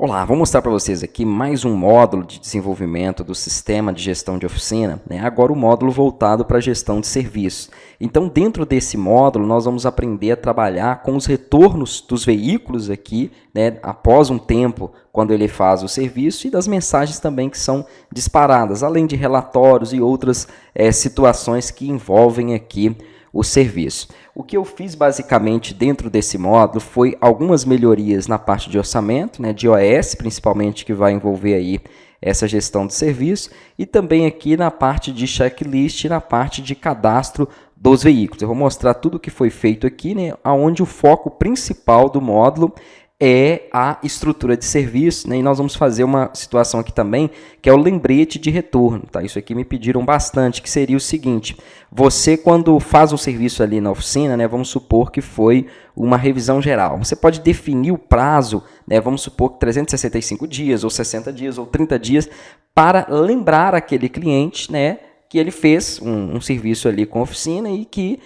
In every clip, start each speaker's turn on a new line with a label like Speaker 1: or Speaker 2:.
Speaker 1: Olá, vou mostrar para vocês aqui mais um módulo de desenvolvimento do sistema de gestão de oficina, né? Agora o módulo voltado para a gestão de serviços. Então, dentro desse módulo, nós vamos aprender a trabalhar com os retornos dos veículos aqui, né? Após um tempo, quando ele faz o serviço, e das mensagens também que são disparadas, além de relatórios e outras situações que envolvem aqui o serviço. O que eu fiz basicamente dentro desse módulo foi algumas melhorias na parte de orçamento, né, de OS principalmente, que vai envolver aí essa gestão de serviço, e também aqui na parte de checklist, na parte de cadastro dos veículos. Eu vou mostrar tudo o que foi feito aqui, né, onde o foco principal do módulo é a estrutura de serviço, né? E nós vamos fazer uma situação aqui também, que é o lembrete de retorno, tá? Isso aqui me pediram bastante, que seria o seguinte: você, quando faz um serviço ali na oficina, né, vamos supor que foi uma revisão geral, você pode definir o prazo, né, vamos supor que 365 dias, ou 60 dias, ou 30 dias, para lembrar aquele cliente, né, que ele fez um serviço ali com a oficina e que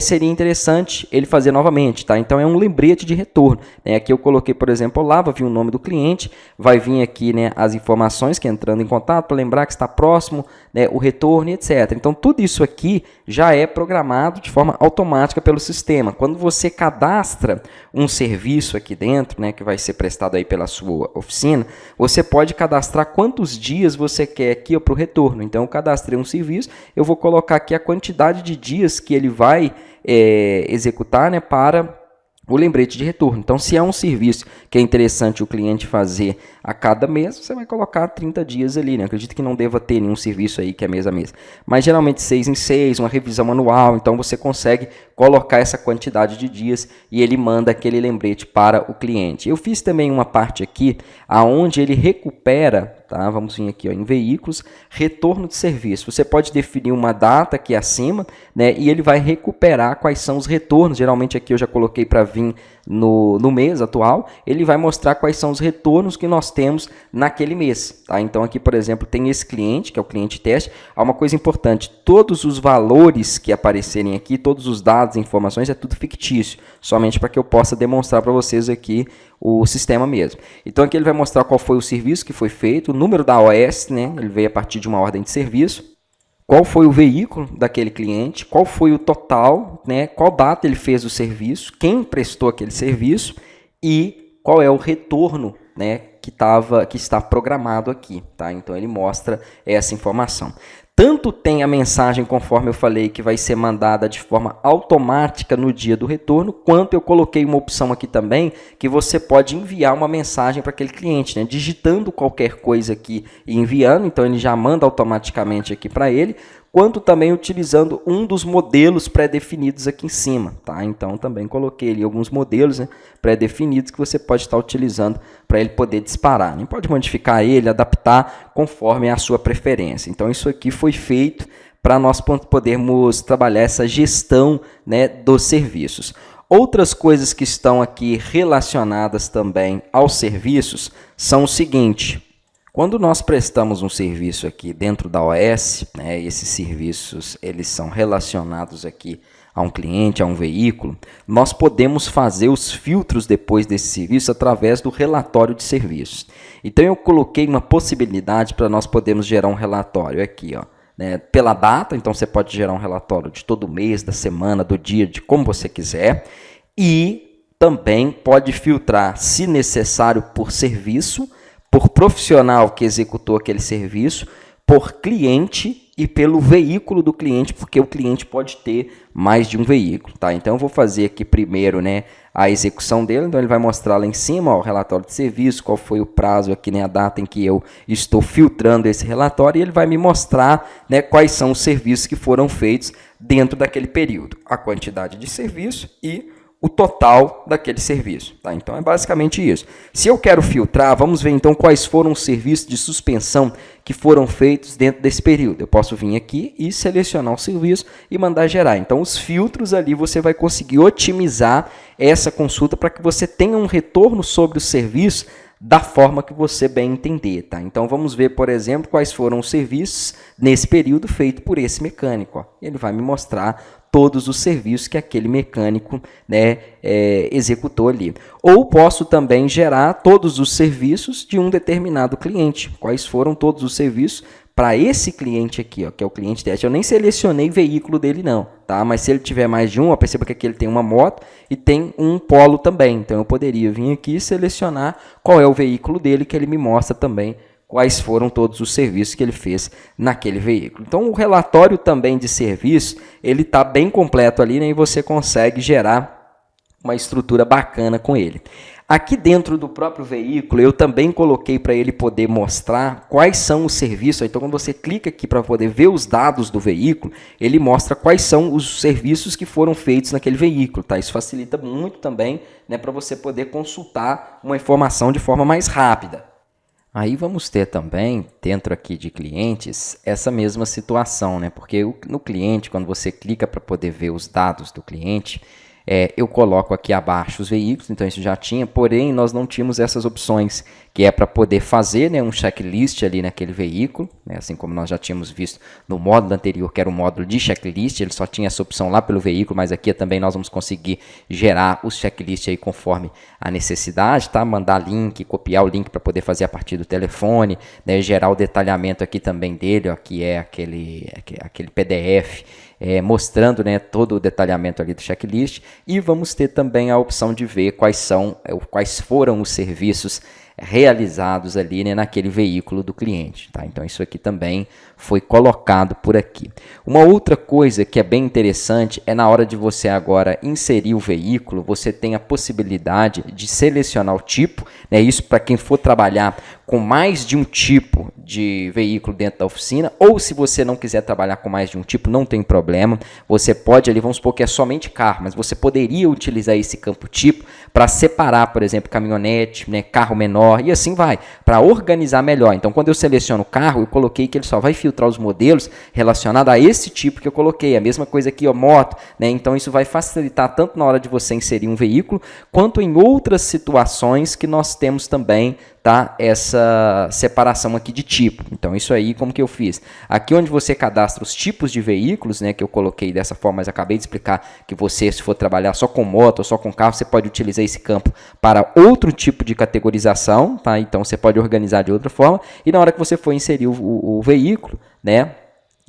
Speaker 1: seria interessante ele fazer novamente, tá? Então é um lembrete de retorno, né? Aqui eu coloquei, por exemplo, lá, vai vir o nome do cliente, vai vir aqui, né, as informações que entrando em contato, para lembrar que está próximo, né, o retorno, etc. Então tudo isso aqui já é programado de forma automática pelo sistema. Quando você cadastra um serviço aqui dentro, né, que vai ser prestado aí pela sua oficina, você pode cadastrar quantos dias você quer aqui para o retorno. Então eu cadastrei um serviço, eu vou colocar aqui a quantidade de dias que ele vai executar, né, para o lembrete de retorno. Então, se é um serviço que é interessante o cliente fazer a cada mês, você vai colocar 30 dias ali, né? Acredito que não deva ter nenhum serviço aí que é mês a mês. Mas, geralmente, 6 em 6, uma revisão anual. Então, você consegue colocar essa quantidade de dias e ele manda aquele lembrete para o cliente. Eu fiz também uma parte aqui, onde ele recupera, tá? Vamos vir aqui, ó, em veículos, retorno de serviço. Você pode definir uma data aqui acima, né? E ele vai recuperar quais são os retornos. Geralmente, aqui eu já coloquei para vir no mês atual, ele vai mostrar quais são os retornos que nós temos naquele mês, tá? Então aqui, por exemplo, tem esse cliente, que é o cliente teste. Há uma coisa importante: todos os valores que aparecerem aqui, todos os dados e informações, é tudo fictício, somente para que eu possa demonstrar para vocês aqui o sistema mesmo. Então aqui ele vai mostrar qual foi o serviço que foi feito, o número da OS, né? Ele veio a partir de uma ordem de serviço, qual foi o veículo daquele cliente, qual foi o total, né, qual data ele fez o serviço, quem prestou aquele serviço e qual é o retorno, né, que está programado aqui, tá? Então ele mostra essa informação. Tanto tem a mensagem, conforme eu falei, que vai ser mandada de forma automática no dia do retorno, quanto eu coloquei uma opção aqui também, que você pode enviar uma mensagem para aquele cliente, né? Digitando qualquer coisa aqui e enviando, então ele já manda automaticamente aqui para ele, quanto também utilizando um dos modelos pré-definidos aqui em cima, tá? Então também coloquei ali alguns modelos, né, pré-definidos que você pode estar utilizando para ele poder disparar, né? Pode modificar ele, adaptar conforme a sua preferência. Então isso aqui foi feito para nós podermos trabalhar essa gestão, né, dos serviços. Outras coisas que estão aqui relacionadas também aos serviços são o seguinte: quando nós prestamos um serviço aqui dentro da OS, né, esses serviços eles são relacionados aqui a um cliente, a um veículo, nós podemos fazer os filtros depois desse serviço através do relatório de serviços. Então eu coloquei uma possibilidade para nós podermos gerar um relatório aqui, ó, né, pela data. Então você pode gerar um relatório de todo mês, da semana, do dia, de como você quiser, e também pode filtrar, se necessário, por serviço, por profissional que executou aquele serviço, por cliente e pelo veículo do cliente, porque o cliente pode ter mais de um veículo, tá? Então eu vou fazer aqui primeiro, né, a execução dele. Então ele vai mostrar lá em cima, ó, o relatório de serviço, qual foi o prazo aqui, né, a data em que eu estou filtrando esse relatório, e ele vai me mostrar, né, quais são os serviços que foram feitos dentro daquele período, a quantidade de serviço e o total daquele serviço, tá? Então é basicamente isso. Se eu quero filtrar, vamos ver então quais foram os serviços de suspensão que foram feitos dentro desse período. Eu posso vir aqui e selecionar o serviço e mandar gerar. Então os filtros ali você vai conseguir otimizar essa consulta para que você tenha um retorno sobre o serviço da forma que você bem entender, tá? Então vamos ver, por exemplo, quais foram os serviços nesse período feito por esse mecânico, ó. Ele vai me mostrar todos os serviços que aquele mecânico, né, executou ali. Ou posso também gerar todos os serviços de um determinado cliente. Quais foram todos os serviços para esse cliente aqui, ó, que é o cliente teste. Eu nem selecionei veículo dele não, tá? Mas se ele tiver mais de um, eu perceba que aqui ele tem uma moto e tem um Polo também. Então eu poderia vir aqui e selecionar qual é o veículo dele, que ele me mostra também quais foram todos os serviços que ele fez naquele veículo. Então o relatório também de serviço, ele está bem completo ali, né, e você consegue gerar uma estrutura bacana com ele. Aqui dentro do próprio veículo, eu também coloquei para ele poder mostrar quais são os serviços. Então, quando você clica aqui para poder ver os dados do veículo, ele mostra quais são os serviços que foram feitos naquele veículo. Tá? Isso facilita muito também, né, para você poder consultar uma informação de forma mais rápida. Aí vamos ter também, dentro aqui de clientes, essa mesma situação, né? Porque no cliente, quando você clica para poder ver os dados do cliente, eu coloco aqui abaixo os veículos, então isso já tinha, porém nós não tínhamos essas opções, que é para poder fazer, né, um checklist ali naquele veículo, né, assim como nós já tínhamos visto no módulo anterior, que era o módulo de checklist, ele só tinha essa opção lá pelo veículo, mas aqui também nós vamos conseguir gerar os checklists aí conforme a necessidade, tá? Mandar link, copiar o link para poder fazer a partir do telefone, né, gerar o detalhamento aqui também dele, ó, que é aquele PDF, mostrando, né, todo o detalhamento ali do checklist, e vamos ter também a opção de ver quais foram os serviços realizados ali, né, naquele veículo do cliente. Tá? Então isso aqui também foi colocado por aqui. Uma outra coisa que é bem interessante é na hora de você agora inserir o veículo, você tem a possibilidade de selecionar o tipo, né, isso para quem for trabalhar com mais de um tipo de veículo dentro da oficina, ou se você não quiser trabalhar com mais de um tipo, não tem problema, você pode ali, vamos supor que é somente carro, mas você poderia utilizar esse campo tipo para separar, por exemplo, caminhonete, né, carro menor, e assim vai, para organizar melhor. Então, quando eu seleciono o carro, eu coloquei que ele só vai filtrar os modelos relacionados a esse tipo que eu coloquei. A mesma coisa aqui, ó, moto, né? Então, isso vai facilitar tanto na hora de você inserir um veículo, quanto em outras situações que nós temos também, tá? Essa separação aqui de tipo. Então, isso aí, como que eu fiz? Aqui onde você cadastra os tipos de veículos, né, que eu coloquei dessa forma, mas acabei de explicar que você, se for trabalhar só com moto ou só com carro, você pode utilizar esse campo para outro tipo de categorização, tá? Então, você pode organizar de outra forma, e na hora que você for inserir o veículo, né,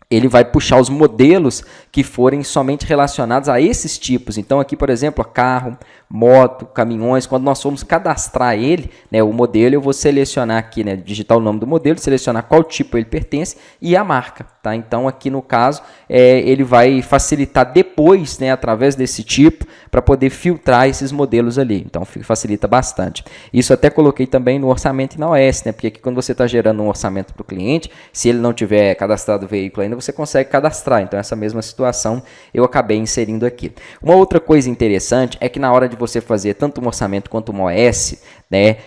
Speaker 1: ele vai puxar os modelos que forem somente relacionados a esses tipos. Então, aqui, por exemplo, carro, moto, caminhões, quando nós formos cadastrar ele, né, o modelo, eu vou selecionar aqui, né, digitar o nome do modelo, selecionar qual tipo ele pertence e a marca. Tá? Então, aqui no caso, ele vai facilitar depois, né, através desse tipo, para poder filtrar esses modelos ali. Então, facilita bastante. Isso até coloquei também no orçamento e na OS, né, porque aqui quando você está gerando um orçamento para o cliente, se ele não tiver cadastrado o veículo ainda, você consegue cadastrar. Então, essa mesma situação eu acabei inserindo aqui. Uma outra coisa interessante é que na hora de você fazer tanto um orçamento quanto uma OS, né,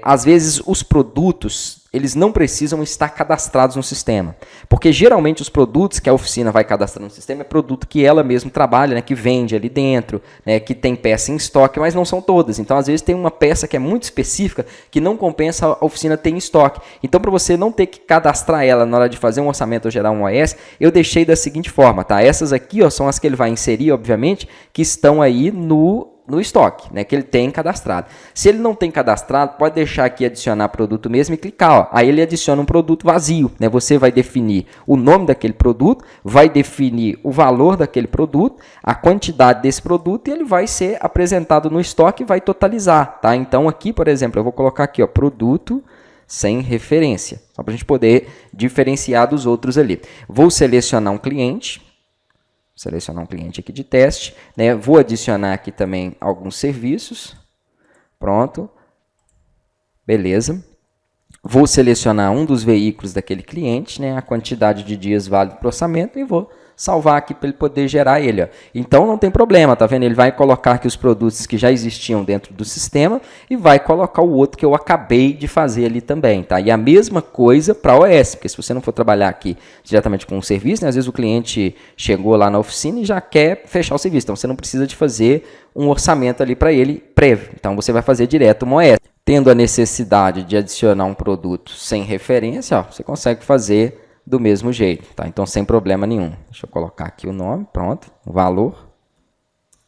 Speaker 1: às vezes os produtos eles não precisam estar cadastrados no sistema, porque geralmente os produtos que a oficina vai cadastrar no sistema é produto que ela mesma trabalha, né, que vende ali dentro, né, que tem peça em estoque, mas não são todas. Então, às vezes tem uma peça que é muito específica que não compensa a oficina ter em estoque. Então, para você não ter que cadastrar ela na hora de fazer um orçamento ou gerar um OS, eu deixei da seguinte forma, tá? Essas aqui, ó, são as que ele vai inserir, obviamente, que estão aí no estoque, né, que ele tem cadastrado. Se ele não tem cadastrado, pode deixar aqui adicionar produto mesmo e clicar, ó. Aí ele adiciona um produto vazio, né? Você vai definir o nome daquele produto, vai definir o valor daquele produto, a quantidade desse produto e ele vai ser apresentado no estoque e vai totalizar, tá? Então aqui, por exemplo, eu vou colocar aqui, ó, produto sem referência, só para a gente poder diferenciar dos outros ali. Vou selecionar um cliente aqui de teste, né? Vou adicionar aqui também alguns serviços, pronto, beleza. Vou selecionar um dos veículos daquele cliente, né? A quantidade de dias válido para o orçamento e vou salvar aqui para ele poder gerar ele. Ó. Então não tem problema, tá vendo? Ele vai colocar aqui os produtos que já existiam dentro do sistema e vai colocar o outro que eu acabei de fazer ali também, tá? E a mesma coisa para a OS, porque se você não for trabalhar aqui diretamente com o serviço, né, às vezes o cliente chegou lá na oficina e já quer fechar o serviço, então você não precisa de fazer um orçamento ali para ele prévio, então você vai fazer direto uma OS. Tendo a necessidade de adicionar um produto sem referência, ó, você consegue fazer do mesmo jeito, tá? Então, sem problema nenhum. Deixa eu colocar aqui o nome, pronto, o valor.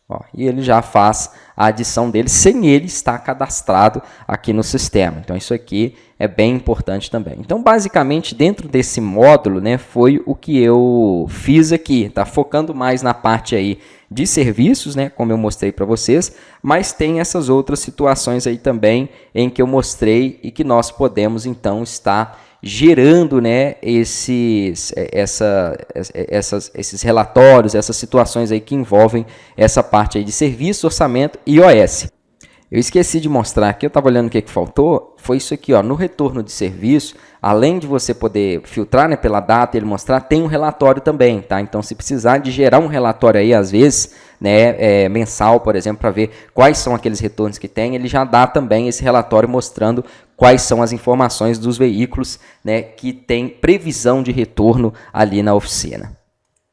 Speaker 1: Ó, e ele já faz a adição dele sem ele estar cadastrado aqui no sistema. Então, isso aqui é bem importante também. Então, basicamente, dentro desse módulo, né, foi o que eu fiz aqui, tá? Focando mais na parte aí de serviços, né, como eu mostrei para vocês, mas tem essas outras situações aí também em que eu mostrei e que nós podemos, então, estar gerando, né, esses relatórios, essas situações aí que envolvem essa parte aí de serviço, orçamento e OS. Eu esqueci de mostrar aqui, eu estava olhando o que faltou, foi isso aqui, ó, no retorno de serviço, além de você poder filtrar, né, pela data e ele mostrar, tem um relatório também, tá? Então, se precisar de gerar um relatório aí, às vezes, né, mensal, por exemplo, para ver quais são aqueles retornos que tem, ele já dá também esse relatório mostrando quais são as informações dos veículos, né, que tem previsão de retorno ali na oficina.